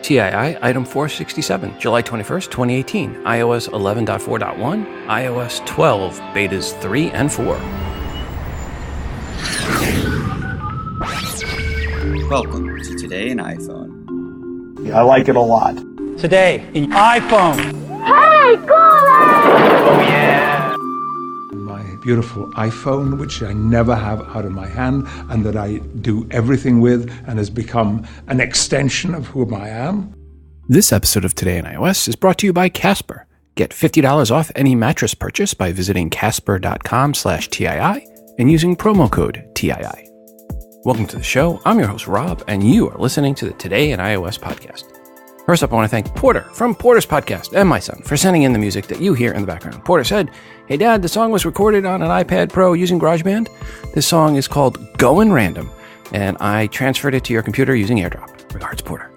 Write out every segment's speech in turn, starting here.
TII Item 467, July 21st, 2018, iOS 11.4.1, iOS 12, Betas 3 and 4. Welcome to Today in iPhone. I like it a lot. Today in iPhone. Hey, Google! Oh yeah! My beautiful iPhone, which I never have out of my hand and that I do everything with and has become an extension of who I am. This episode of Today in iOS is brought to you by Casper. Get $50 off any mattress purchase by visiting casper.com/TII and using promo code TII. Welcome to the show. I'm your host, Rob, and you are listening to the Today in iOS podcast. First up, I want to thank Porter from Porter's Podcast and my son for sending in the music that you hear in the background. Porter said, "Hey Dad, the song was recorded on an iPad Pro using Garageband. This song is called Goin' Random, and I transferred it to your computer using AirDrop. Regards, Porter."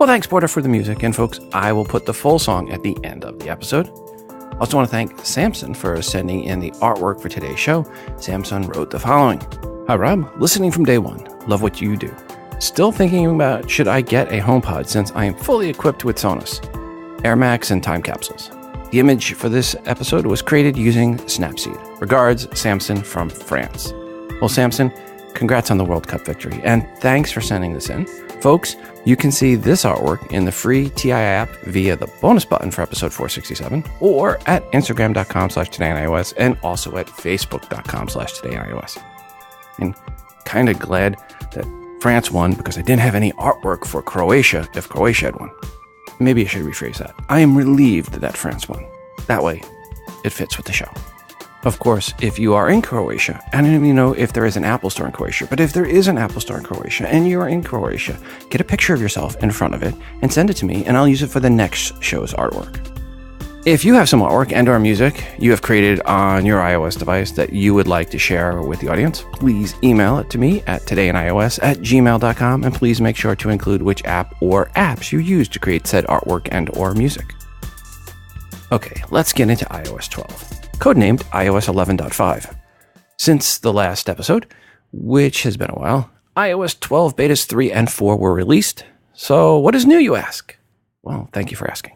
Well, thanks, Porter, for the music, and folks, I will put the full song at the end of the episode. I also want to thank Samson for sending in the artwork for today's show. Samson wrote the following. "Hi Rob, listening from day one. Love what you do. Still thinking about should I get a HomePod since I am fully equipped with Sonos, Air Max, and time capsules. The image for this episode was created using Snapseed. Regards, Samson from France." Well, Samson, congrats on the World Cup victory, and thanks for sending this in. Folks, you can see this artwork in the free TI app via the bonus button for episode 467, or at instagram.com/todayios, and also at facebook.com/todayios. And kind of glad that France won because I didn't have any artwork for Croatia if Croatia had won. Maybe I should rephrase that. I am relieved that France won. That way, it fits with the show. Of course, if you are in Croatia, I don't even know if there is an Apple Store in Croatia, but if there is an Apple Store in Croatia and you are in Croatia, get a picture of yourself in front of it and send it to me, and I'll use it for the next show's artwork. If you have some artwork and/or music you have created on your iOS device that you would like to share with the audience, please email it to me at todayinios@gmail.com, and please make sure to include which app or apps you use to create said artwork and/or music. Okay, let's get into iOS 12, codenamed iOS 11.5. Since the last episode, which has been a while, iOS 12 Betas 3 and 4 were released. So what is new, you ask? Well, thank you for asking.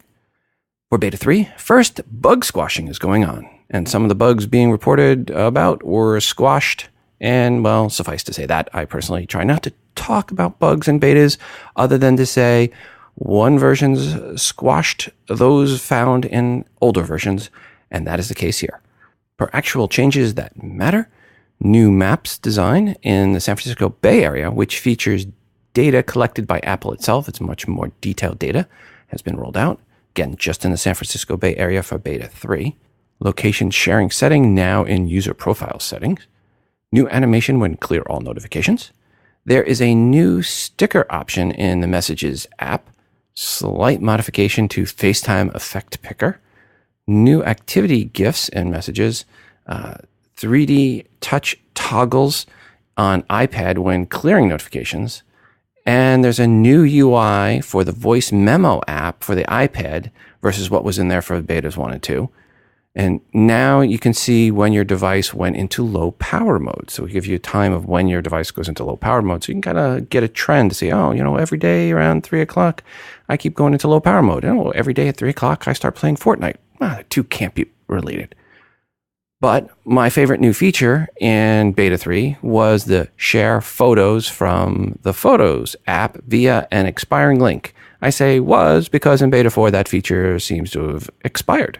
For Beta 3, first, bug squashing is going on, and some of the bugs being reported about were squashed, and, well, suffice to say that I personally try not to talk about bugs in betas other than to say one version's squashed those found in older versions, and that is the case here. For actual changes that matter, new Maps design in the San Francisco Bay Area, which features data collected by Apple itself, it's much more detailed data, has been rolled out. Again, just in the San Francisco Bay Area for Beta 3. Location sharing setting now in user profile settings. New animation when clear all notifications. There is a new sticker option in the Messages app. Slight modification to FaceTime Effect Picker. New activity GIFs and Messages. 3D touch toggles on iPad when clearing notifications. And there's a new UI for the voice memo app for the iPad versus what was in there for betas 1 and 2. And now you can see when your device went into low power mode. So we give you a time of when your device goes into low power mode. So you can kind of get a trend to say, oh, every day around 3 o'clock, I keep going into low power mode. And every day at 3 o'clock, I start playing Fortnite. The two can't be related. But my favorite new feature in Beta 3 was the share photos from the Photos app via an expiring link. I say was because in Beta 4 that feature seems to have expired.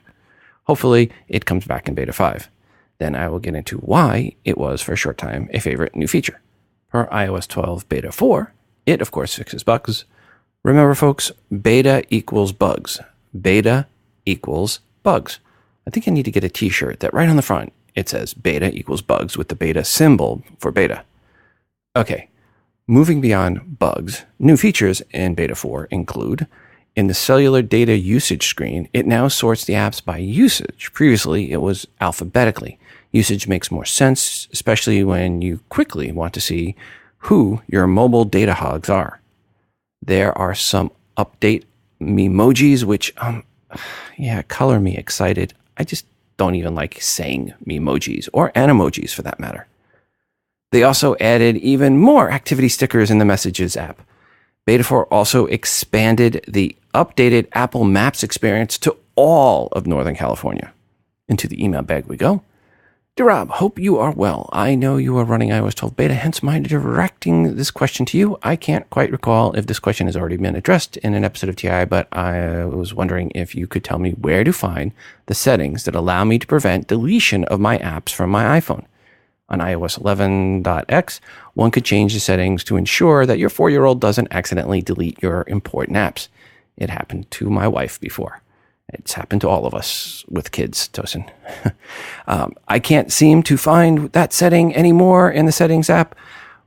Hopefully it comes back in Beta 5. Then I will get into why it was for a short time a favorite new feature. For iOS 12 Beta 4, it of course fixes bugs. Remember folks, beta equals bugs. Beta equals bugs. I think I need to get a t-shirt that right on the front, it says beta equals bugs with the beta symbol for beta. Okay, moving beyond bugs, new features in Beta 4 include, in the cellular data usage screen, it now sorts the apps by usage. Previously, it was alphabetically. Usage makes more sense, especially when you quickly want to see who your mobile data hogs are. There are some update memojis, which, color me excited. I just don't even like saying memojis or animojis for that matter. They also added even more activity stickers in the Messages app. Beta 4 also expanded the updated Apple Maps experience to all of Northern California. Into the email bag we go. Dear Rob, hope you are well. I know you are running iOS 12 beta, hence my directing this question to you. I can't quite recall if this question has already been addressed in an episode of TI, but I was wondering if you could tell me where to find the settings that allow me to prevent deletion of my apps from my iPhone. On iOS 11.x, one could change the settings to ensure that your 4-year-old doesn't accidentally delete your important apps. It happened to my wife before. It's happened to all of us with kids, Tosin. I can't seem to find that setting anymore in the Settings app.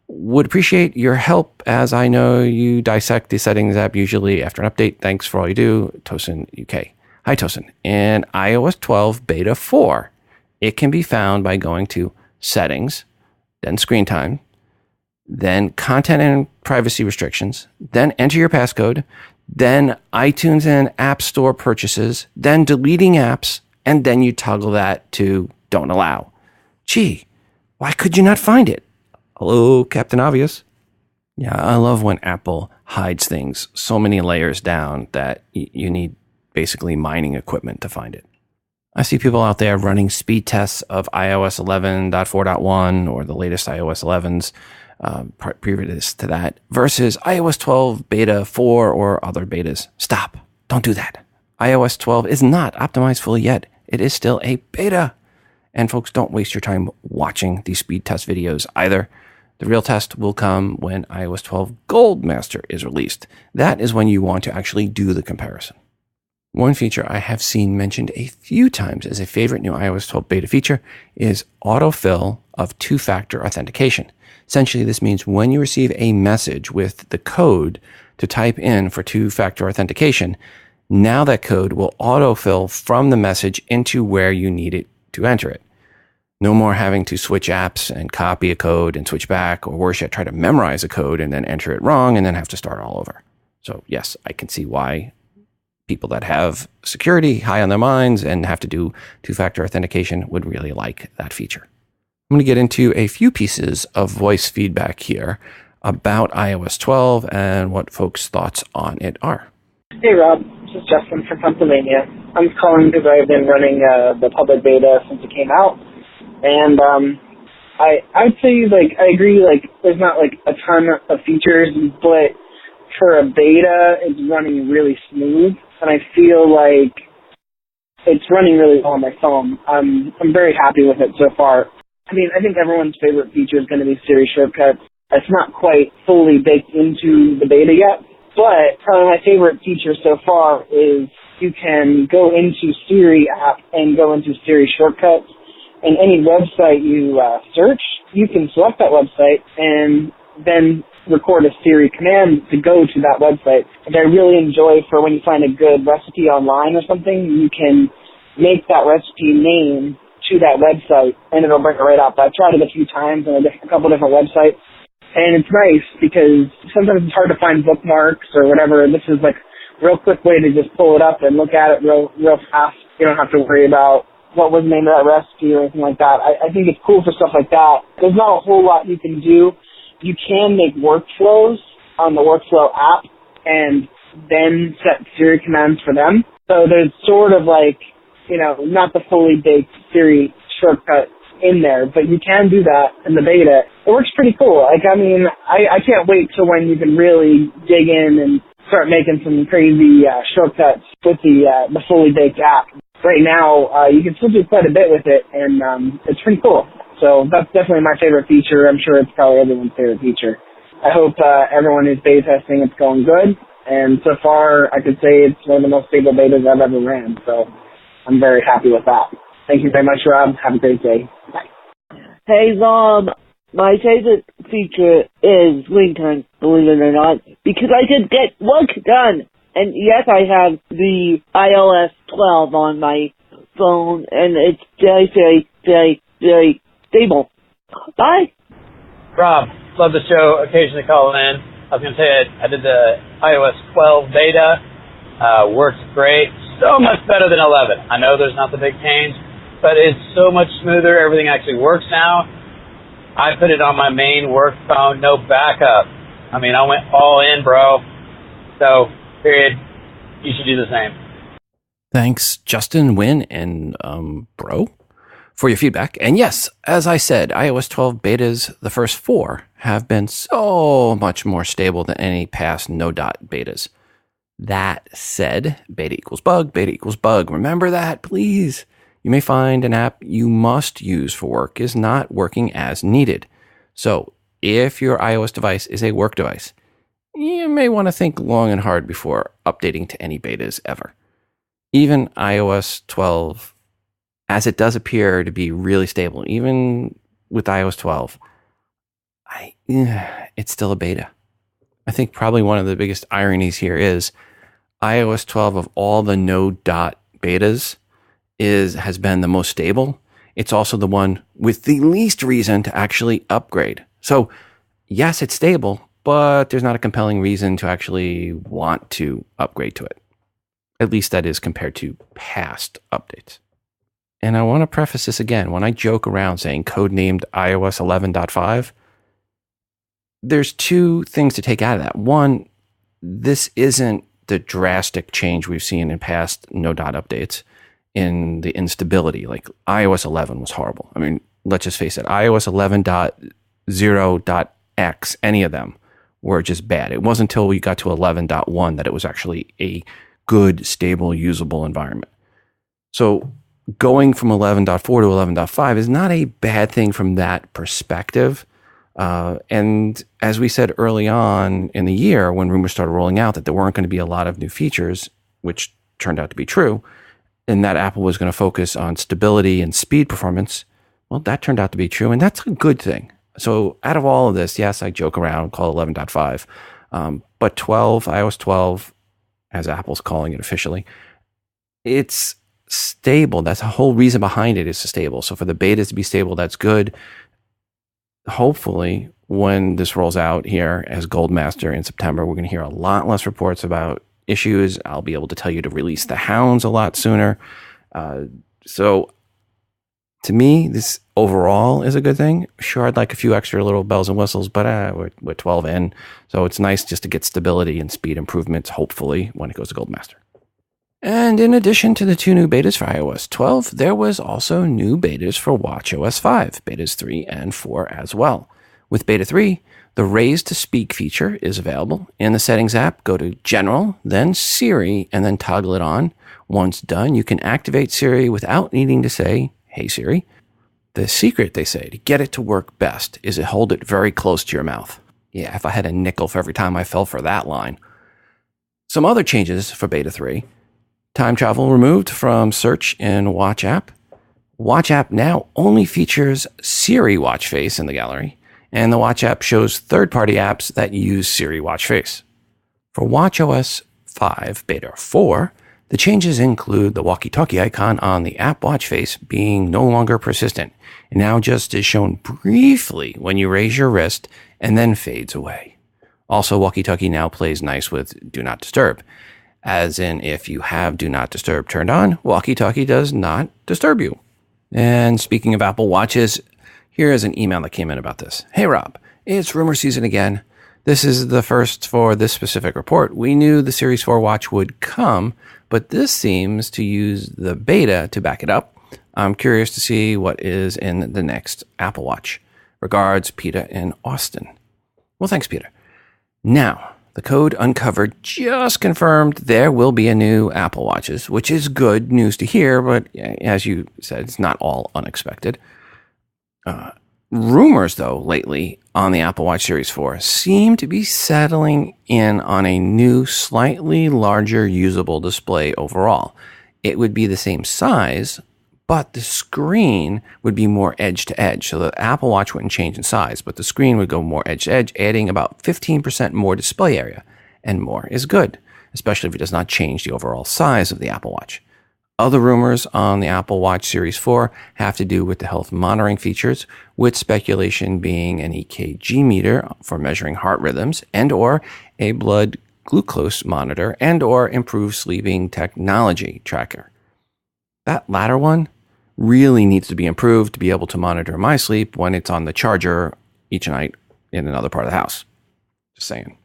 Would appreciate your help, as I know you dissect the Settings app usually after an update. Thanks for all you do, Tosin UK. Hi, Tosin. In iOS 12 Beta 4, it can be found by going to Settings, then Screen Time, then Content and Privacy Restrictions, then enter your passcode, then iTunes and App Store purchases, then deleting apps, and then you toggle that to Don't Allow. Gee, why could you not find it? Hello, Captain Obvious. Yeah, I love when Apple hides things so many layers down that you need basically mining equipment to find it. I see people out there running speed tests of iOS 11.4.1 or the latest iOS 11s, previous to that, versus iOS 12 beta 4 or other betas. Stop. Don't do that. iOS 12 is not optimized fully yet. It is still a beta. And folks, don't waste your time watching these speed test videos either. The real test will come when iOS 12 Gold Master is released. That is when you want to actually do the comparison. One feature I have seen mentioned a few times as a favorite new iOS 12 beta feature is autofill of two-factor authentication. Essentially, this means when you receive a message with the code to type in for two-factor authentication, now that code will autofill from the message into where you need it to enter it. No more having to switch apps and copy a code and switch back, or worse yet, try to memorize a code and then enter it wrong and then have to start all over. So yes, I can see why people that have security high on their minds and have to do two-factor authentication would really like that feature. I'm going to get into a few pieces of voice feedback here about iOS 12 and what folks' thoughts on it are. Hey Rob, this is Justin from Pennsylvania. I'm calling because I've been running the public beta since it came out, and I'd say I agree there's not a ton of features, but for a beta it's running really smooth, and I feel like it's running really well on my phone. I'm very happy with it so far. I mean, I think everyone's favorite feature is going to be Siri shortcuts. It's not quite fully baked into the beta yet, but probably my favorite feature so far is you can go into Siri app and go into Siri shortcuts, and any website you search, you can select that website and then record a Siri command to go to that website. Which I really enjoy for when you find a good recipe online or something, you can make that recipe name to that website, and it'll bring it right up. I've tried it a few times on a couple different websites, and it's nice because sometimes it's hard to find bookmarks or whatever. This is a real quick way to just pull it up and look at it real fast. You don't have to worry about what was the name of that recipe or anything like that. I think it's cool for stuff like that. There's not a whole lot you can do. You can make workflows on the workflow app and then set Siri commands for them. So there's sort of not the fully baked Siri shortcut in there, but you can do that in the beta. It works pretty cool. I can't wait till when you can really dig in and start making some crazy shortcuts with the fully baked app. Right now, you can still do quite a bit with it, and it's pretty cool. So that's definitely my favorite feature. I'm sure it's probably everyone's favorite feature. I hope everyone who's beta testing it's going good, and so far I could say it's one of the most stable betas I've ever ran. So I'm very happy with that. Thank you very much, Rob. Have a great day. Bye. Hey, Rob. My favorite feature is ringtone, believe it or not, because I can get work done. And yes, I have the iOS 12 on my phone, and it's very, very, very, very stable. Bye. Rob, love the show. Occasionally call in. I was going to say I did the iOS 12 beta. Works great. So much better than 11. I know there's not the big change, but it's so much smoother. Everything actually works now. I put it on my main work phone, no backup. I mean, I went all in, bro. So, period. You should do the same. Thanks, Justin, Win, and Bro, for your feedback. And yes, as I said, iOS 12 betas, the first 4, have been so much more stable than any past no-dot betas. That said, beta equals bug, beta equals bug. Remember that, please. You may find an app you must use for work is not working as needed. So, if your iOS device is a work device, you may want to think long and hard before updating to any betas ever. Even iOS 12, as it does appear to be really stable, even with iOS 12, it's still a beta. I think probably one of the biggest ironies here is iOS 12 of all the no-dot betas has been the most stable. It's also the one with the least reason to actually upgrade. So, yes, it's stable, but there's not a compelling reason to actually want to upgrade to it. At least that is compared to past updates. And I want to preface this again. When I joke around saying codenamed iOS 11.5, there's two things to take out of that. One, this isn't the drastic change we've seen in past no-dot updates in the instability. Like iOS 11 was horrible. I mean, let's just face it. iOS 11.0.x, any of them were just bad. It wasn't until we got to 11.1 that it was actually a good, stable, usable environment. So going from 11.4 to 11.5 is not a bad thing from that perspective. And as we said early on in the year, when rumors started rolling out that there weren't going to be a lot of new features, which turned out to be true, and that Apple was going to focus on stability and speed performance, well, that turned out to be true, and that's a good thing. So out of all of this, yes, I joke around, call it 11.5, but 12, iOS 12, as Apple's calling it officially, it's stable. That's the whole reason behind it is stable. So for the betas to be stable, that's good. Hopefully, when this rolls out here as Gold Master in September, we're going to hear a lot less reports about issues. I'll be able to tell you to release the hounds a lot sooner. So to me, this overall is a good thing. Sure, I'd like a few extra little bells and whistles, but we're 12 in. So it's nice just to get stability and speed improvements, hopefully, when it goes to Gold Master. And in addition to the 2 new betas for iOS 12, there was also new betas for watchOS 5, betas 3 and 4 as well. With beta 3, the Raise to Speak feature is available. In the Settings app, go to General, then Siri, and then toggle it on. Once done, you can activate Siri without needing to say, "Hey Siri." The secret, they say, to get it to work best is to hold it very close to your mouth. Yeah, if I had a nickel for every time I fell for that line. Some other changes for beta 3. Time travel removed from search in Watch app. Watch app now only features Siri Watch Face in the gallery, and the Watch app shows third-party apps that use Siri Watch Face. For watchOS 5 Beta 4, the changes include the walkie-talkie icon on the app watch face being no longer persistent. It now just is shown briefly when you raise your wrist and then fades away. Also, walkie-talkie now plays nice with Do Not Disturb. As in, if you have Do Not Disturb turned on, walkie-talkie does not disturb you. And speaking of Apple Watches, here is an email that came in about this. Hey Rob, it's rumor season again. This is the first for this specific report. We knew the Series 4 watch would come, but this seems to use the beta to back it up. I'm curious to see what is in the next Apple Watch. Regards, Peter in Austin. Well, thanks, Peter. Now, the Code Uncovered just confirmed there will be a new Apple Watches, which is good news to hear, but as you said, it's not all unexpected. Rumors, though, lately on the Apple Watch Series 4 seem to be settling in on a new, slightly larger usable display overall. It would be the same size, but the screen would be more edge-to-edge. So the Apple Watch wouldn't change in size, but the screen would go more edge-to-edge, adding about 15% more display area. And more is good, especially if it does not change the overall size of the Apple Watch. Other rumors on the Apple Watch Series 4 have to do with the health monitoring features, with speculation being an EKG meter for measuring heart rhythms and or a blood glucose monitor and or improved sleeping technology tracker. That latter one really needs to be improved to be able to monitor my sleep when it's on the charger each night in another part of the house. Just saying.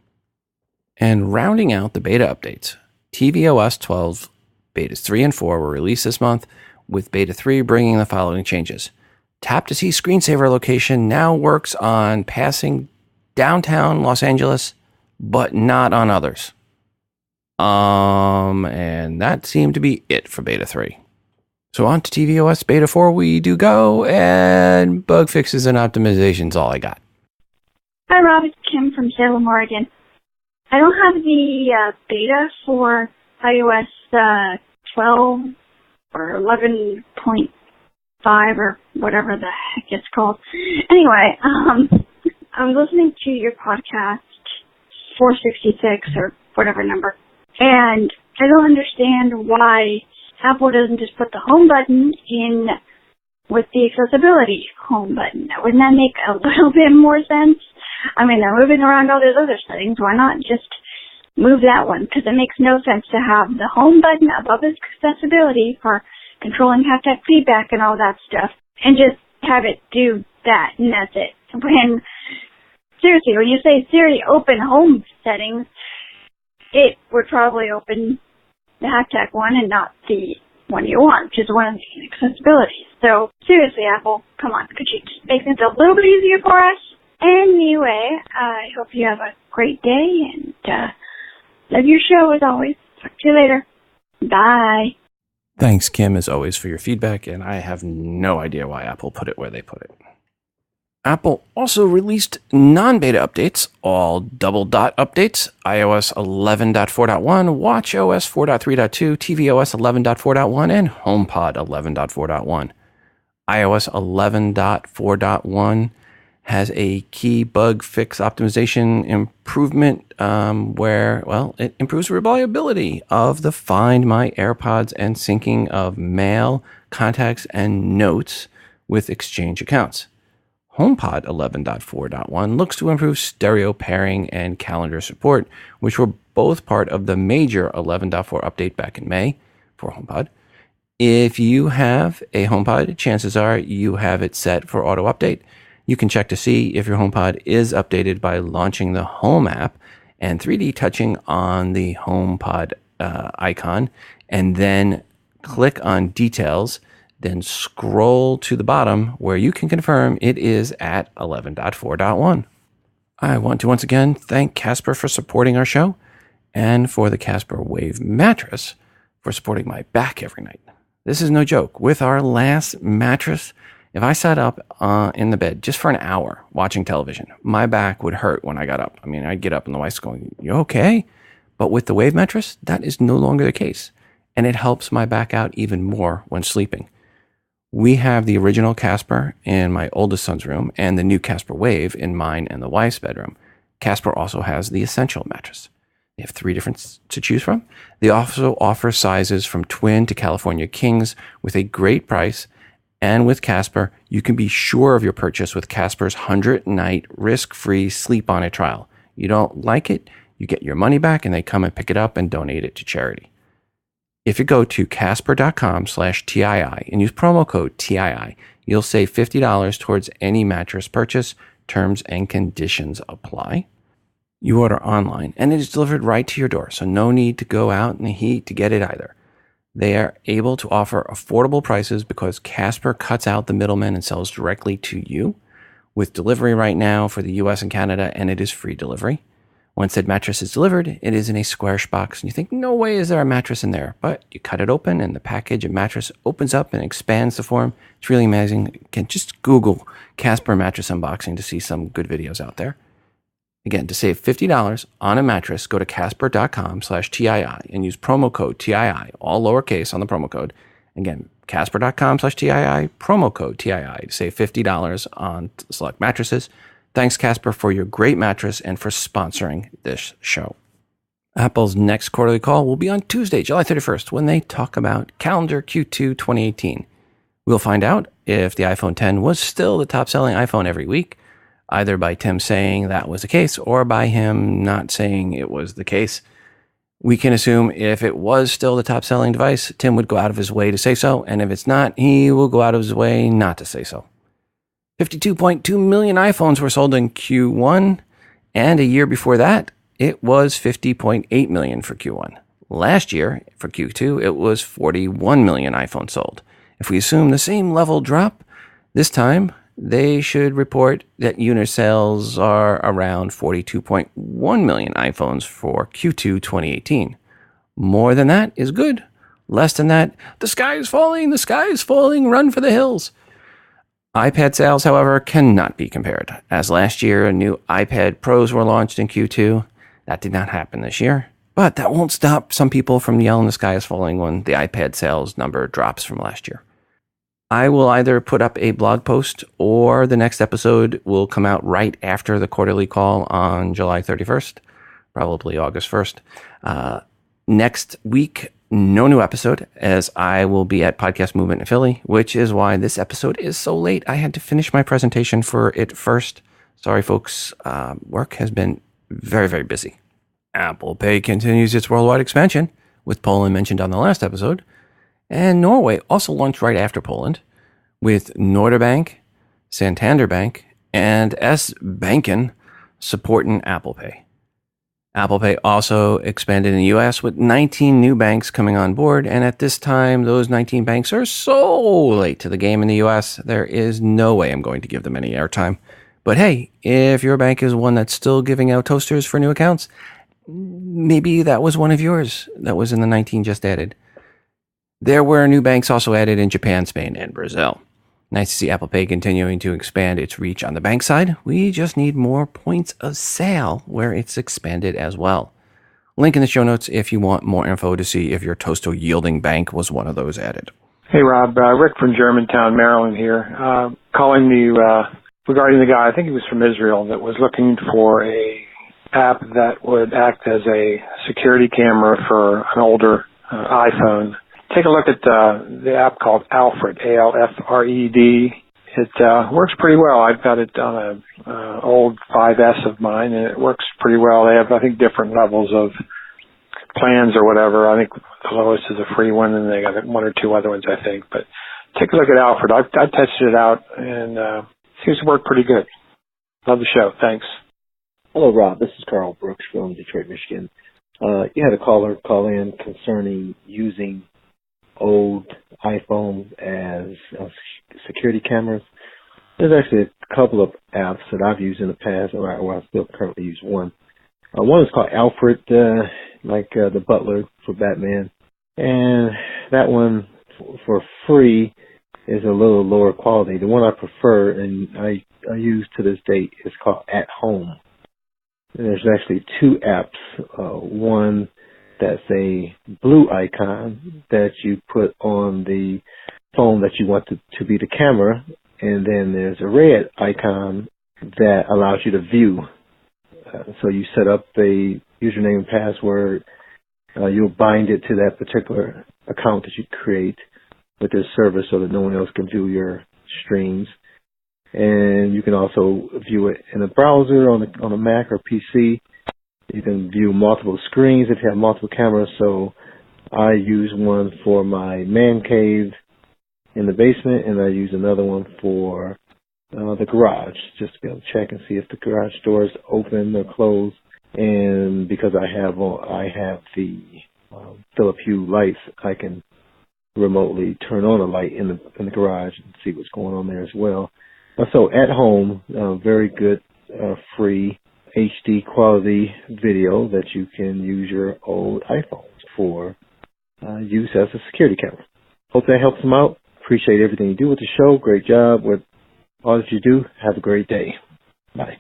And rounding out the beta updates, tvOS 12 betas 3 and 4 were released this month, with beta 3 bringing the following changes. Tap to see screensaver location now works on passing downtown Los Angeles, but not on others. And that seemed to be it for beta 3. So on to tvOS beta 4 we do go, and bug fixes and optimizations all I got. Hi Rob, it's Kim from Salem, Oregon. I don't have the beta for iOS 12 or 11.5 or whatever the heck it's called. Anyway, I was listening to your podcast, 466 or whatever number, and I don't understand why Apple doesn't just put the home button in with the accessibility home button. Wouldn't that make a little bit more sense? I mean, they're moving around all those other settings. Why not just move that one? Because it makes no sense to have the home button above accessibility for controlling haptic feedback and all that stuff, and just have it do that, and that's it. When, seriously, when you say Siri, open home settings, it would probably open the haptic one and not the one you want, which is one of the accessibilities. So, seriously, Apple, come on, could you just make things a little bit easier for us? Anyway, I hope you have a great day, and love your show as always. Talk to you later. Bye. Thanks, Kim, as always, for your feedback, and I have no idea why Apple put it where they put it. Apple also released non-beta updates, all double dot updates, iOS 11.4.1, watchOS 4.3.2, tvOS 11.4.1, and HomePod 11.4.1. iOS 11.4.1 has a key bug fix optimization improvement where, well, it improves reliability of the Find My AirPods and syncing of mail, contacts, and notes with Exchange accounts. HomePod 11.4.1 looks to improve stereo pairing and calendar support, which were both part of the major 11.4 update back in May for HomePod. If you have a HomePod, chances are you have it set for auto update. You can check to see if your HomePod is updated by launching the Home app and 3D touching on the HomePod icon, and then click on Details, then scroll to the bottom where you can confirm it is at 11.4.1. I want to once again thank Casper for supporting our show, and for the Casper Wave mattress for supporting my back every night. This is no joke. With our last mattress, if I sat up in the bed just for an hour watching television, my back would hurt when I got up. I mean, I'd get up and the wife's going, "You okay?" But with the Wave mattress, that is no longer the case, and it helps my back out even more when sleeping. We have the original Casper in my oldest son's room and the new Casper Wave in mine and the wife's bedroom. Casper also has the Essential mattress. They have 3 different to choose from. They also offer sizes from twin to California kings with a great price. And with Casper, you can be sure of your purchase with Casper's 100-night risk-free sleep on it trial. You don't like it, you get your money back, and they come and pick it up and donate it to charity. If you go to casper.com/TII and use promo code TII, you'll save $50 towards any mattress purchase. Terms and conditions apply. You order online, and it is delivered right to your door, so no need to go out in the heat to get it either. They are able to offer affordable prices because Casper cuts out the middleman and sells directly to you. With delivery right now for the US and Canada, and it is free delivery. Once said mattress is delivered, it is in a squarish box, and you think, no way is there a mattress in there. But you cut it open, and the package and mattress opens up and expands the form. It's really amazing. You can just Google Casper mattress unboxing to see some good videos out there. Again, to save $50 on a mattress, go to casper.com/TII and use promo code TII, all lowercase on the promo code. Again, casper.com/TII, promo code TII to save $50 on select mattresses. Thanks, Casper, for your great mattress and for sponsoring this show. Apple's next quarterly call will be on Tuesday, July 31st, when they talk about calendar Q2 2018. We'll find out if the iPhone X was still the top-selling iPhone every week, either by Tim saying that was the case or by him not saying it was the case. We can assume if it was still the top-selling device, Tim would go out of his way to say so, and if it's not, he will go out of his way not to say so. 52.2 million iPhones were sold in Q1, And a year before that, it was 50.8 million for Q1. Last year, for Q2, it was 41 million iPhones sold. If we assume the same level drop, this time they should report that unit sales are around 42.1 million iPhones for Q2 2018. More than that is good. Less than that, the sky is falling, run for the hills. iPad sales, however, cannot be compared. As last year, new iPad Pros were launched in Q2. That did not happen this year. But that won't stop some people from yelling the sky is falling when the iPad sales number drops from last year. I will either put up a blog post or the next episode will come out right after the quarterly call on July 31st, probably August 1st. Next week, no new episode, as I will be at Podcast Movement in Philly, which is why this episode is so late. I had to finish my presentation for it first. Sorry, folks. Work has been very, very busy. Apple Pay continues its worldwide expansion, with Poland mentioned on the last episode. And Norway also launched right after Poland, with Norderbank, Santander Bank, and S-Banken supporting Apple Pay. Apple Pay also expanded in the U.S. with 19 new banks coming on board, and at this time, those 19 banks are so late to the game in the U.S., there is no way I'm going to give them any airtime. But hey, if your bank is one that's still giving out toasters for new accounts, maybe that was one of yours that was in the 19 just added. There were new banks also added in Japan, Spain, and Brazil. Nice to see Apple Pay continuing to expand its reach on the bank side. We just need more points of sale where it's expanded as well. Link in the show notes if you want more info to see if your toaster-yielding bank was one of those added. Hey, Rob. Rick from Germantown, Maryland here. Calling you regarding the guy, I think he was from Israel, that was looking for a app that would act as a security camera for an older iPhone. Take a look at the app called Alfred, A-L-F-R-E-D. It works pretty well. I've got it on an old 5S of mine, and it works pretty well. They have, I think, different levels of plans or whatever. I think the lowest is a free one, and they got one or two other ones, I think. But take a look at Alfred. I tested it out, and it seems to work pretty good. Love the show. Thanks. Hello, Rob. This is Carl Brooks from Detroit, Michigan. You had a caller call in concerning using old iPhone as security cameras. There's actually a couple of apps that I've used in the past, or I still currently use one. One is called Alfred, like the butler for Batman. And that one, for free, is a little lower quality. The one I prefer and I use to this date is called AtHome. And there's actually two apps. One that's a blue icon that you put on the phone that you want to be the camera, and then there's a red icon that allows you to view. So you set up a username and password. You'll bind it to that particular account that you create with this service so that no one else can view your streams. And you can also view it in a browser on a Mac or PC. You can view multiple screens if you have multiple cameras. So I use one for my man cave in the basement, and I use another one for the garage, just to be able to check and see if the garage door is open or closed. And because I have the Philip Hue lights, I can remotely turn on a light in the garage and see what's going on there as well. So AtHome, very good free HD quality video that you can use your old iPhones for use as a security camera. Hope that helps them out. Appreciate everything you do with the show. Great job with all that you do. Have a great day. Bye.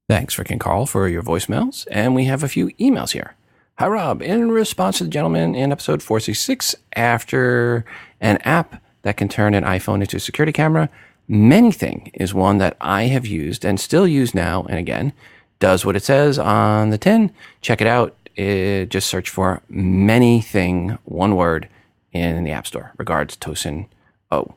Thanks, Rick and Carl, for your voicemails. And we have a few emails here. Hi, Rob. In response to the gentleman in episode 466, after an app that can turn an iPhone into a security camera, Manything is one that I have used and still use now and again. Does what it says on the tin. Check it out. Just search for Manything, one word, in the App Store. Regards, Tosin O.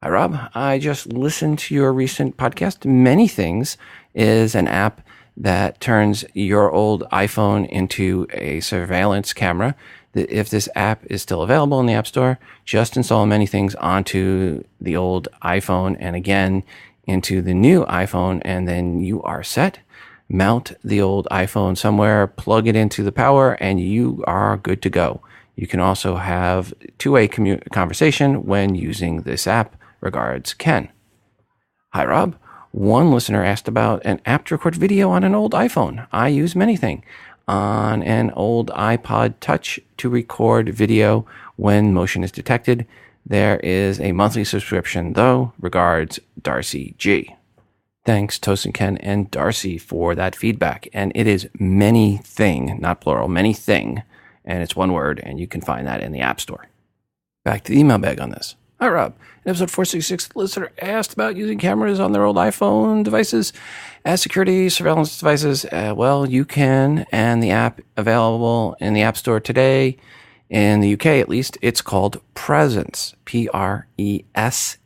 Hi, Rob. I just listened to your recent podcast. Manythings is an app that turns your old iPhone into a surveillance camera. If this app is still available in the App Store, just install Manythings onto the old iPhone and again into the new iPhone, and then you are set. mount the old iPhone somewhere, plug it into the power, and you are good to go. You can also have two-way conversation when using this app. Regards, Ken. Hi, Rob. One listener asked about an app to record video on an old iPhone. I use Manything on an old iPod Touch to record video when motion is detected. There is a monthly subscription, though. Regards, Darcy G. Thanks, Tosin, Ken, and Darcy for that feedback. And it is Manything, not plural, Manything. And it's one word, and you can find that in the App Store. Back to the email bag on this. Hi, Rob. In episode 466, the listener asked about using cameras on their old iPhone devices as security surveillance devices. Well, you can, and the app available in the App Store today, in the UK at least, it's called Presence, Presence.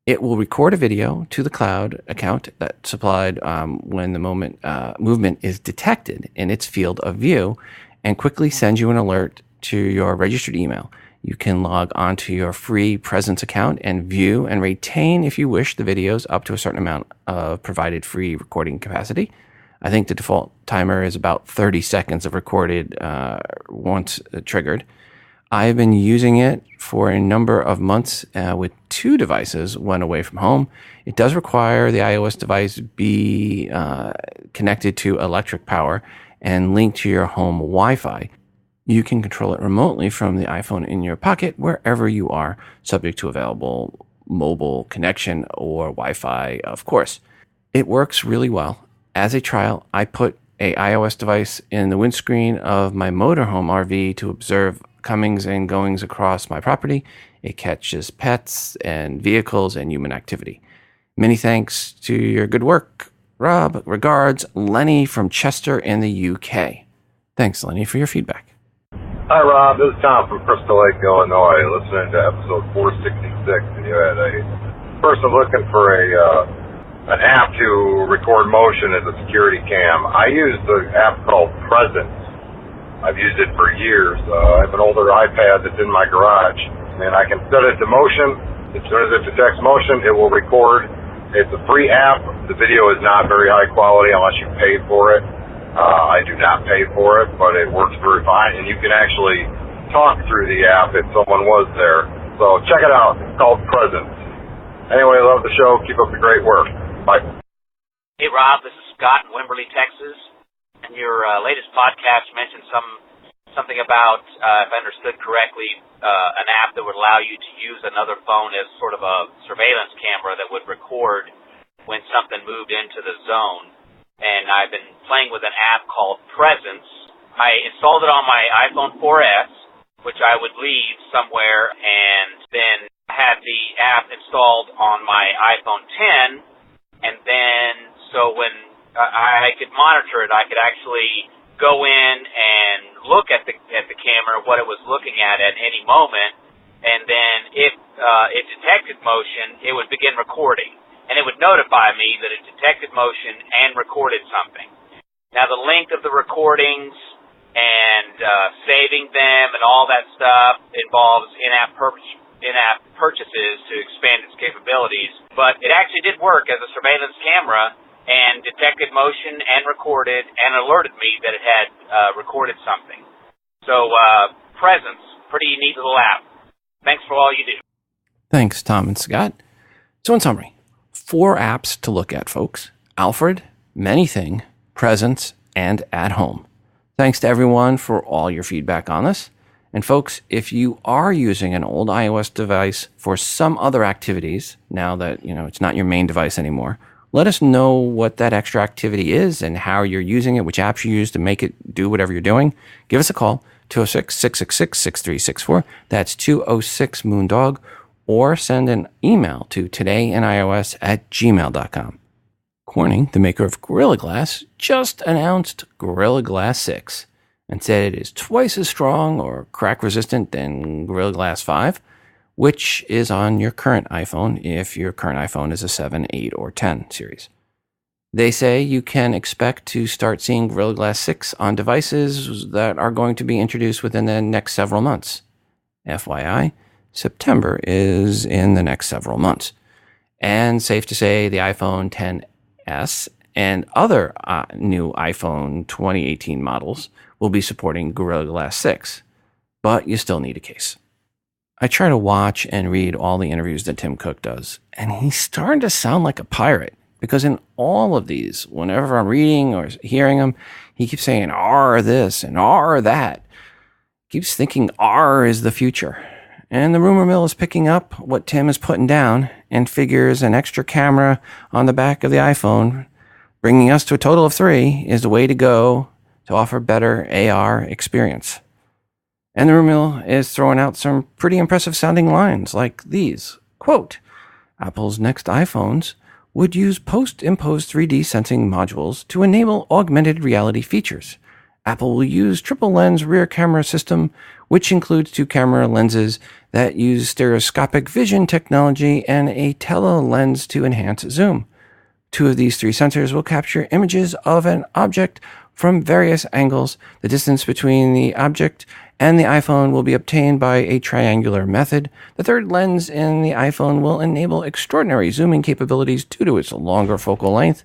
It will record a video to the cloud account that's supplied when the movement is detected in its field of view and quickly send you an alert to your registered email. You can log onto your free Presence account and view and retain, if you wish, the videos up to a certain amount of provided free recording capacity. I think the default timer is about 30 seconds of recorded once triggered. I've been using it for a number of months with two devices when away from home. It does require the iOS device be connected to electric power and linked to your home Wi-Fi. You can control it remotely from the iPhone in your pocket wherever you are, subject to available mobile connection or Wi-Fi, of course. It works really well. As a trial, I put a iOS device in the windscreen of my motorhome RV to observe comings and goings across my property. It catches pets and vehicles and human activity. Many thanks to your good work, Rob. Regards, Lenny from Chester in the UK. Thanks, Lenny, for your feedback. Hi, Rob. This is Tom from Crystal Lake, Illinois, listening to episode 466. And you had a person looking for an app to record motion as a security cam. I use the app called Presence. I've used it for years. I have an older iPad that's in my garage, and I can set it to motion. As soon as it detects motion, it will record. It's a free app. The video is not very high quality unless you pay for it. I do not pay for it, but it works very fine, and you can actually talk through the app if someone was there. So check it out. It's called Presence. Anyway, love the show. Keep up the great work. Bye. Hey, Rob. This is Scott in Wimberley, Texas. In your latest podcast, you mentioned something about, if I understood correctly, an app that would allow you to use another phone as sort of a surveillance camera that would record when something moved into the zone. And I've been playing with an app called Presence. I installed it on my iPhone 4S, which I would leave somewhere, and then had the app installed on my iPhone 10. And then, so when I could monitor it, I could actually go in and look at the camera, what it was looking at any moment. And then if it detected motion, it would begin recording. And it would notify me that it detected motion and recorded something. Now, the length of the recordings and saving them and all that stuff involves in-app purchases to expand its capabilities. But it actually did work as a surveillance camera and detected motion and recorded and alerted me that it had recorded something. So, Presence, pretty neat little app. Thanks for all you do. Thanks, Tom and Scott. So in summary, 4 apps to look at, folks. Alfred, Manything, Presence, and AtHome. Thanks to everyone for all your feedback on this. And folks, if you are using an old iOS device for some other activities, now that, it's not your main device anymore, let us know what that extra activity is and how you're using it, which apps you use to make it do whatever you're doing. Give us a call, 206-666-6364. That's 206-MOONDOG. Or send an email to todayinios@gmail.com. Corning, the maker of Gorilla Glass, just announced Gorilla Glass 6 and said it is twice as strong or crack resistant than Gorilla Glass 5, which is on your current iPhone if your current iPhone is a 7, 8, or 10 series. They say you can expect to start seeing Gorilla Glass 6 on devices that are going to be introduced within the next several months. FYI, September is in the next several months. And safe to say the iPhone 10s and other new iPhone 2018 models will be supporting Gorilla Glass 6, but you still need a case. I try to watch and read all the interviews that Tim Cook does, and he's starting to sound like a pirate, because in all of these, whenever I'm reading or hearing him, he keeps saying R this and R that. Keeps thinking R is the future. And the rumor mill is picking up what Tim is putting down and figures an extra camera on the back of the iPhone, bringing us to a total of 3, is the way to go to offer better AR experience. And the rumor mill is throwing out some pretty impressive sounding lines like these. Quote, Apple's next iPhones would use post-imposed 3D sensing modules to enable augmented reality features. Apple will use triple lens rear camera system, which includes 2 camera lenses that use stereoscopic vision technology and a tele-lens to enhance zoom. 2 of these 3 sensors will capture images of an object from various angles. The distance between the object and the iPhone will be obtained by a triangular method. The 3rd lens in the iPhone will enable extraordinary zooming capabilities due to its longer focal length.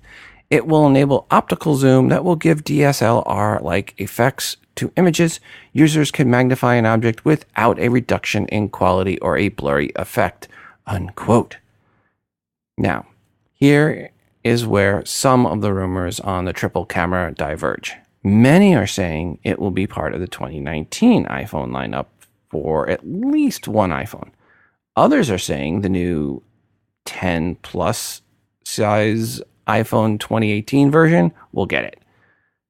It will enable optical zoom that will give DSLR-like effects to images. Users can magnify an object without a reduction in quality or a blurry effect, unquote. Now, here is where some of the rumors on the triple camera diverge. Many are saying it will be part of the 2019 iPhone lineup for at least one iPhone. Others are saying the new 10 plus size iPhone 2018 version will get it.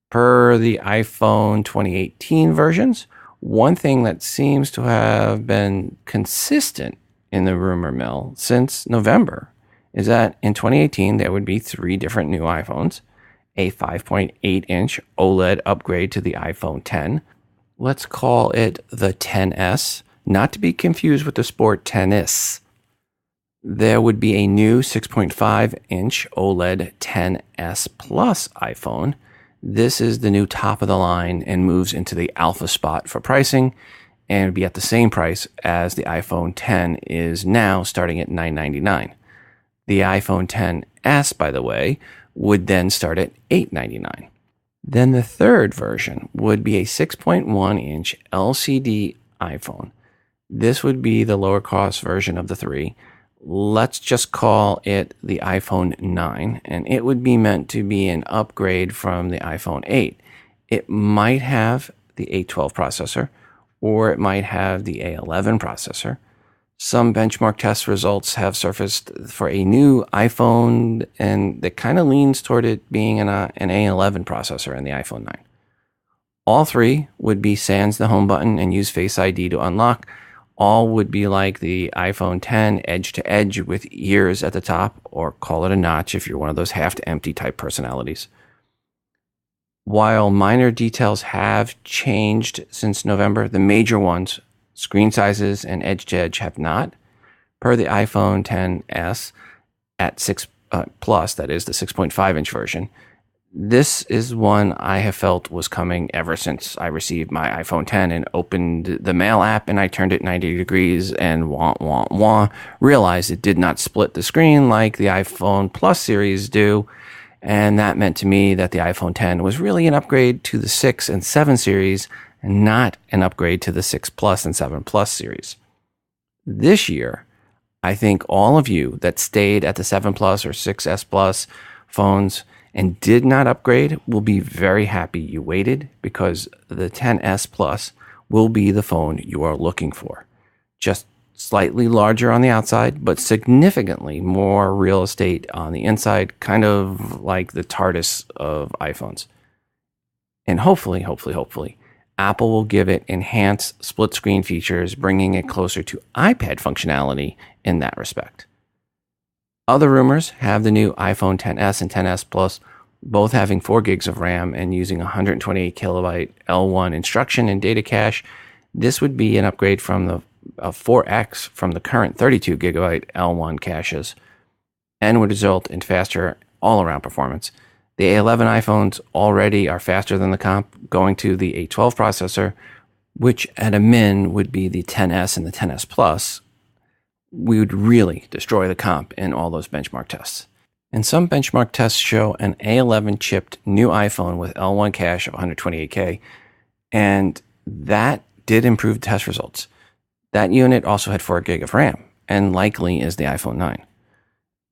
Per the iPhone 2018 versions, one thing that seems to have been consistent in the rumor mill since November is that in 2018 there would be 3 different new iPhones, a 5.8-inch OLED upgrade to the iPhone 10. Let's call it the 10s, not to be confused with the Sport 10s. There would be a new 6.5-inch OLED 10s Plus iPhone. This is the new top of the line and moves into the alpha spot for pricing and would be at the same price as the iPhone 10 is now, starting at $999. The iPhone 10s, by the way, would then start at $899. Then the 3rd version would be a 6.1-inch LCD iPhone. This would be the lower cost version of the 3. Let's just call it the iPhone 9, and it would be meant to be an upgrade from the iPhone 8. It might have the A12 processor, or it might have the A11 processor. Some benchmark test results have surfaced for a new iPhone, and that kind of leans toward it being an A11 processor in the iPhone 9. All 3 would be sans the home button and use Face ID to unlock. All would be like the iPhone 10 edge to edge with ears at the top, or call it a notch if you're one of those half to empty type personalities. While minor details have changed since November, the major ones, screen sizes and edge to edge, have not. Per the iPhone 10s at 6 Plus, that is the 6.5-inch version, this is one I have felt was coming ever since I received my iPhone 10 and opened the Mail app and I turned it 90 degrees and realized it did not split the screen like the iPhone Plus series do. And that meant to me that the iPhone 10 was really an upgrade to the 6 and 7 series and not an upgrade to the 6 Plus and 7 Plus series. This year, I think all of you that stayed at the 7 Plus or 6S Plus phones and did not upgrade will be very happy you waited, because the 10s Plus will be the phone you are looking for. Just slightly larger on the outside, but significantly more real estate on the inside, kind of like the TARDIS of iPhones. And hopefully, Apple will give it enhanced split screen features, bringing it closer to iPad functionality in that respect. Other rumors have the new iPhone 10s and 10s Plus both having 4 gigs of RAM and using 128 kilobyte L1 instruction and data cache. This would be an upgrade from the 4x from the current 32 gigabyte L1 caches and would result in faster all-around performance. The A11 iPhones already are faster than the comp, going to the A12 processor, which at a min would be the 10s and the 10s Plus. We would really destroy the comp in all those benchmark tests. And some benchmark tests show an A11 chipped new iPhone with L1 cache of 128K, and that did improve test results. That unit also had 4 gig of RAM, and likely is the iPhone 9.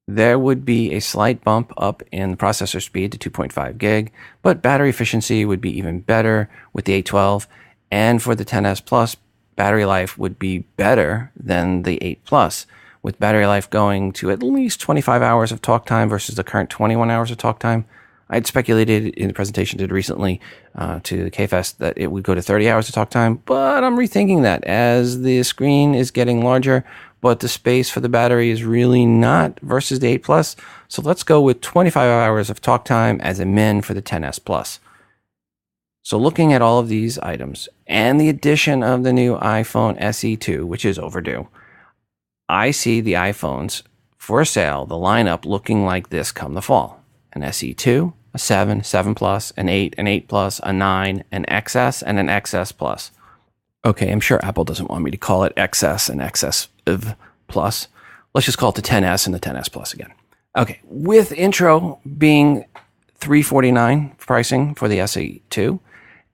There would be a slight bump up in the processor speed to 2.5 gig, but battery efficiency would be even better with the A12, and for the XS Plus, battery life would be better than the 8 Plus, with battery life going to at least 25 hours of talk time versus the current 21 hours of talk time. I'd speculated in the presentation did recently to the KFest that it would go to 30 hours of talk time, but I'm rethinking that as the screen is getting larger, but the space for the battery is really not versus the 8 Plus. So let's go with 25 hours of talk time as a min for the XS Plus. So looking at all of these items and the addition of the new iPhone SE2, which is overdue, I see the iPhones for sale, the lineup looking like this come the fall. An SE2, a 7, 7 Plus, an 8, an 8 Plus, a 9, an XS, and an XS Plus. Okay, I'm sure Apple doesn't want me to call it XS and XS Plus. Let's just call it the XS and the XS Plus again. Okay, with intro being $349 pricing for the SE2,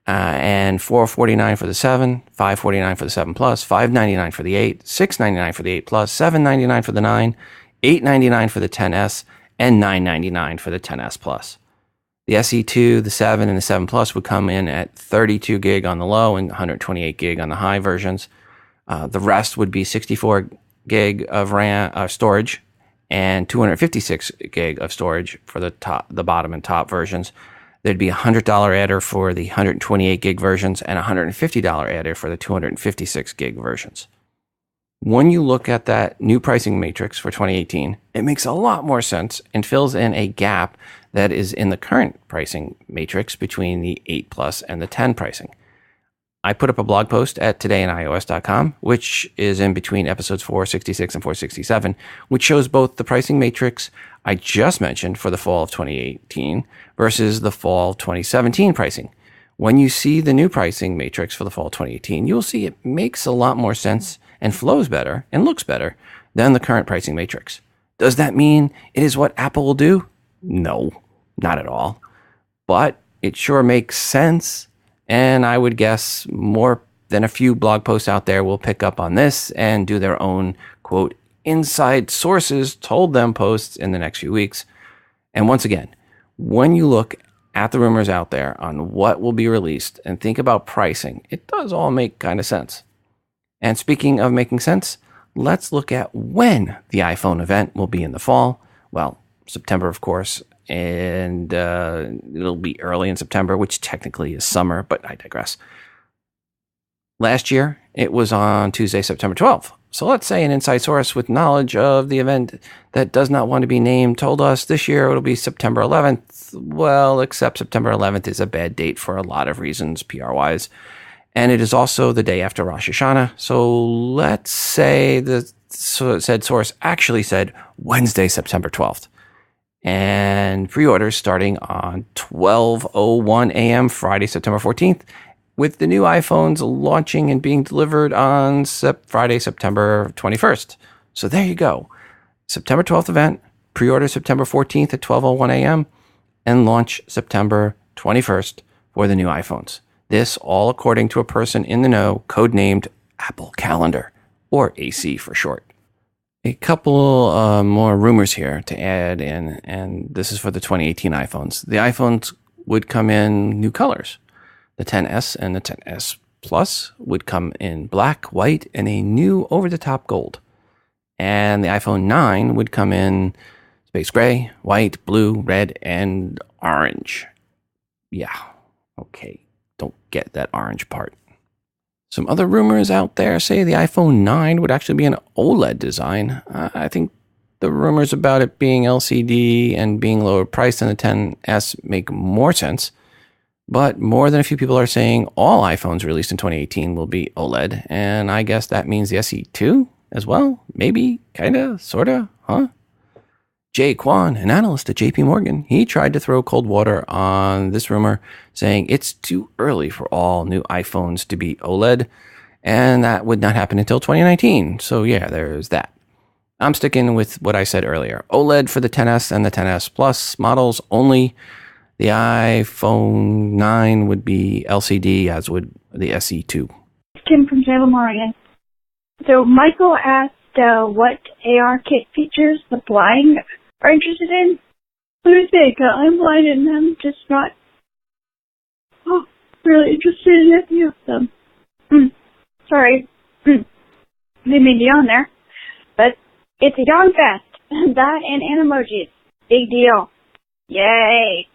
and $449 for the 7, $549 for the 7 Plus, $599 for the 8, $699 for the 8 Plus, $799 for the 9, $899 for the XS, and $999 for the XS Plus. The SE2, the 7, and the 7 Plus would come in at 32 gig on the low and 128 gig on the high versions. The rest would be 64 gig of RAM storage and 256 gig of storage for the bottom and top versions. There'd be a $100 adder for the 128 gig versions and a $150 adder for the 256 gig versions. When you look at that new pricing matrix for 2018, it makes a lot more sense and fills in a gap that is in the current pricing matrix between the 8 Plus and the 10 pricing. I put up a blog post at todayinios.com, which is in between episodes 466 and 467, which shows both the pricing matrix I just mentioned for the fall of 2018 versus the fall of 2017 pricing. When you see the new pricing matrix for the fall of 2018, you'll see it makes a lot more sense and flows better and looks better than the current pricing matrix. Does that mean it is what Apple will do? No, not at all. But it sure makes sense. And I would guess more than a few blog posts out there will pick up on this and do their own, quote, inside sources told them posts in the next few weeks. And once again, when you look at the rumors out there on what will be released and think about pricing, it does all make kind of sense. And speaking of making sense, let's look at when the iPhone event will be in the fall. Well, September, of course, and it'll be early in September, which technically is summer, but I digress. Last year, it was on Tuesday, September 12th. So let's say an inside source with knowledge of the event that does not want to be named told us this year it'll be September 11th. Well, except September 11th is a bad date for a lot of reasons, PR-wise. And it is also the day after Rosh Hashanah. So let's say the said source actually said Wednesday, September 12th. And pre-orders starting on 12:01 a.m. Friday, September 14th, with the new iPhones launching and being delivered on Friday, September 21st. So there you go. September 12th event, pre-order September 14th at 12:01 a.m., and launch September 21st for the new iPhones. This all according to a person in the know, codenamed Apple Calendar, or AC for short. A couple more rumors here to add in, and this is for the 2018 iPhones. The iPhones would come in new colors. The XS and the XS Plus would come in black, white, and a new over-the-top gold. And the iPhone 9 would come in space gray, white, blue, red, and orange. Yeah, okay. Don't get that orange part. Some other rumors out there say the iPhone 9 would actually be an OLED design. I think the rumors about it being LCD and being lower priced than the XS make more sense. But more than a few people are saying all iPhones released in 2018 will be OLED. And I guess that means the SE2 as well? Maybe, kinda, sorta, huh? Jay Kwan, an analyst at JP Morgan, he tried to throw cold water on this rumor, saying it's too early for all new iPhones to be OLED, and that would not happen until 2019. So yeah, there's that. I'm sticking with what I said earlier. OLED for the XS and the XS Plus models only. The iPhone 9 would be LCD, as would the SE2. Kim from Salem, Oregon. So Michael asked what AR kit features the blind are interested in. What do you think? I'm blind and I'm just not really interested in any of them. Sorry. Didn't mean to yawn there. But it's a yawn fest. That and emojis. Big deal. Yay.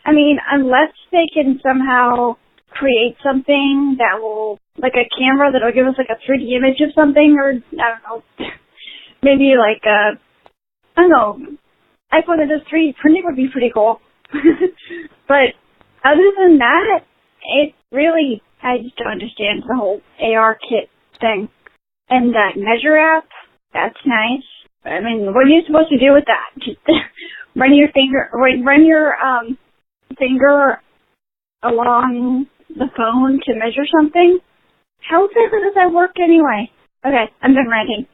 I mean, unless they can somehow create something that will, like a camera that'll give us like a 3D image of something, or, I don't know, maybe like I don't know, iPhone that does 3D printing would be pretty cool. But other than that, it really, I just don't understand the whole AR kit thing. And that Measure app, that's nice. I mean, what are you supposed to do with that? Just run your finger along the phone to measure something? How exactly does that work anyway? Okay, I'm done ranting.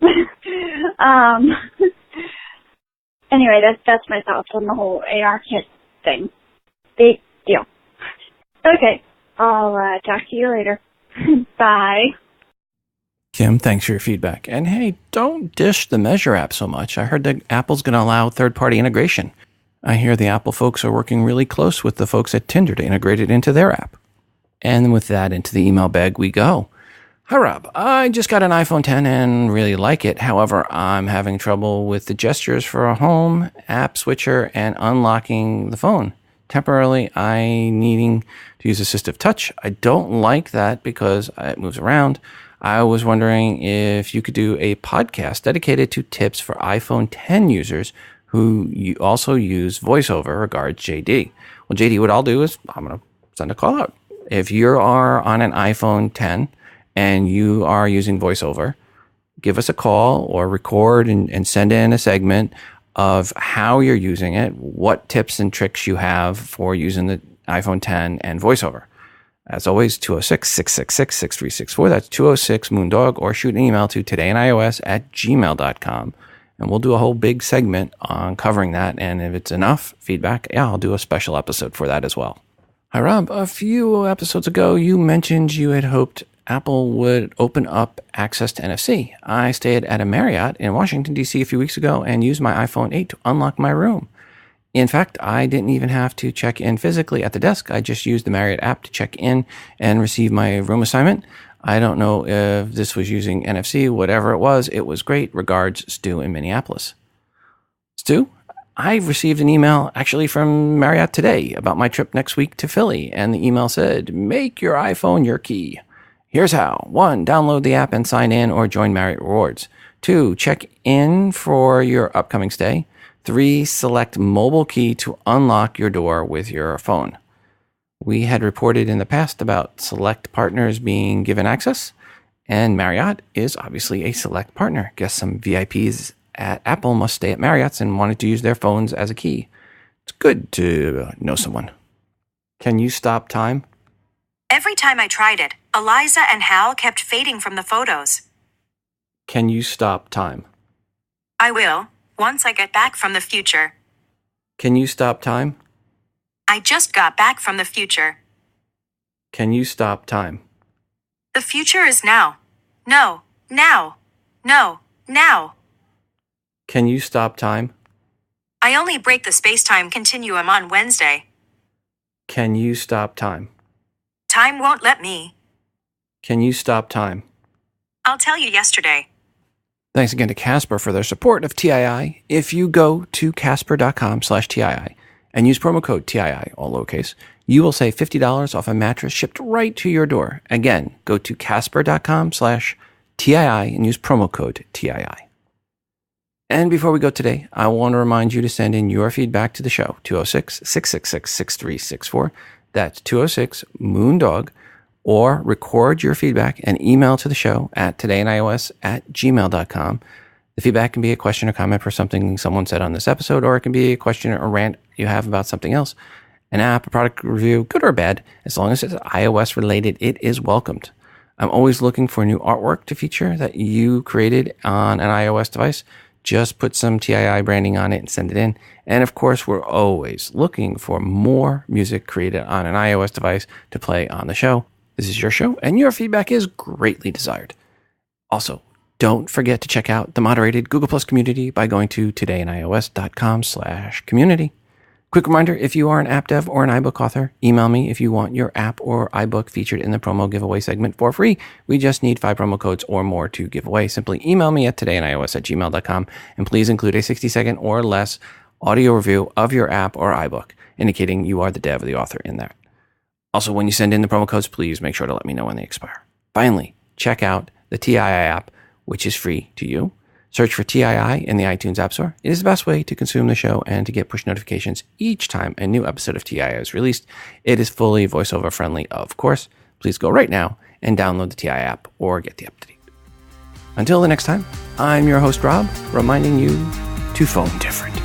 Anyway, that's my thoughts on the whole AR kit thing. Big deal. Okay, I'll talk to you later. Bye. Kim, thanks for your feedback. And hey, don't dish the Measure app so much. I heard that Apple's going to allow third-party integration. I hear the Apple folks are working really close with the folks at Tinder to integrate it into their app. And with that, into the email bag we go. Hi, Rob. I just got an iPhone 10 and really like it. However, I'm having trouble with the gestures for a home, app switcher, and unlocking the phone. Temporarily, I'm needing to use assistive touch. I don't like that because it moves around. I was wondering if you could do a podcast dedicated to tips for iPhone 10 users who also use VoiceOver. Regards, JD. Well, JD, what I'll do is I'm going to send a call out. If you are on an iPhone 10 and you are using VoiceOver, give us a call or record and send in a segment of how you're using it, what tips and tricks you have for using the iPhone 10 and VoiceOver. As always, 206-666-6364. That's 206-MOONDOG, or shoot an email to todayinios@gmail.com. And we'll do a whole big segment on covering that. And if it's enough feedback, I'll do a special episode for that as well. Hi, Rob. A few episodes ago, you mentioned you had hoped Apple would open up access to NFC. I stayed at a Marriott in Washington, D.C. a few weeks ago and used my iPhone 8 to unlock my room. In fact, I didn't even have to check in physically at the desk. I just used the Marriott app to check in and receive my room assignment. I don't know if this was using NFC, whatever it was great. Regards, Stu in Minneapolis. Stu, I received an email actually from Marriott today about my trip next week to Philly, and the email said, make your iPhone your key. Here's how. 1, download the app and sign in or join Marriott Rewards. 2, check in for your upcoming stay. 3, select mobile key to unlock your door with your phone. We had reported in the past about select partners being given access, and Marriott is obviously a select partner. Guess some VIPs at Apple must stay at Marriott's and wanted to use their phones as a key. It's good to know someone. Can you stop time? Every time I tried it, Eliza and Hal kept fading from the photos. Can you stop time? I will, once I get back from the future. Can you stop time? I just got back from the future. Can you stop time? The future is now. No, now. No, now. Can you stop time? I only break the space-time continuum on Wednesday. Can you stop time? Time won't let me. Can you stop time? I'll tell you yesterday. Thanks again to Casper for their support of TII. If you go to casper.com/TII and use promo code TII, all lowercase, you will save $50 off a mattress shipped right to your door. Again, go to casper.com/TII and use promo code TII. And before we go today, I want to remind you to send in your feedback to the show, 206-666-6364. That's 206-MOONDOG, or record your feedback and email to the show at todayinios@gmail.com. The feedback can be a question or comment for something someone said on this episode, or it can be a question or rant you have about something else. An app, a product review, good or bad, as long as it's iOS related, it is welcomed. I'm always looking for new artwork to feature that you created on an iOS device. Just put some TII branding on it and send it in. And of course, we're always looking for more music created on an iOS device to play on the show. This is your show, and your feedback is greatly desired. Also, don't forget to check out the moderated Google Plus community by going to todayinios.com/community. Quick reminder, if you are an app dev or an iBook author, email me if you want your app or iBook featured in the promo giveaway segment for free. We just need 5 promo codes or more to give away. Simply email me at todayinios@gmail.com, and please include a 60-second or less audio review of your app or iBook, indicating you are the dev or the author in that. Also, when you send in the promo codes, please make sure to let me know when they expire. Finally, check out the TII app, which is free to you. Search for TII in the iTunes App Store. It is the best way to consume the show and to get push notifications each time a new episode of TII is released. It is fully voiceover friendly, of course. Please go right now and download the TII app or get the update. Until the next time, I'm your host, Rob, reminding you to phone different.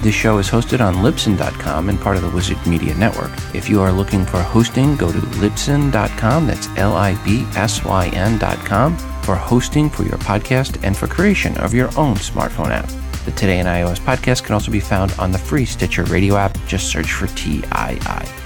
This show is hosted on Libsyn.com and part of the Wizard Media Network. If you are looking for hosting, go to Libsyn.com. That's Libsyn.com for hosting for your podcast and for creation of your own smartphone app. The Today in iOS podcast can also be found on the free Stitcher radio app. Just search for TII.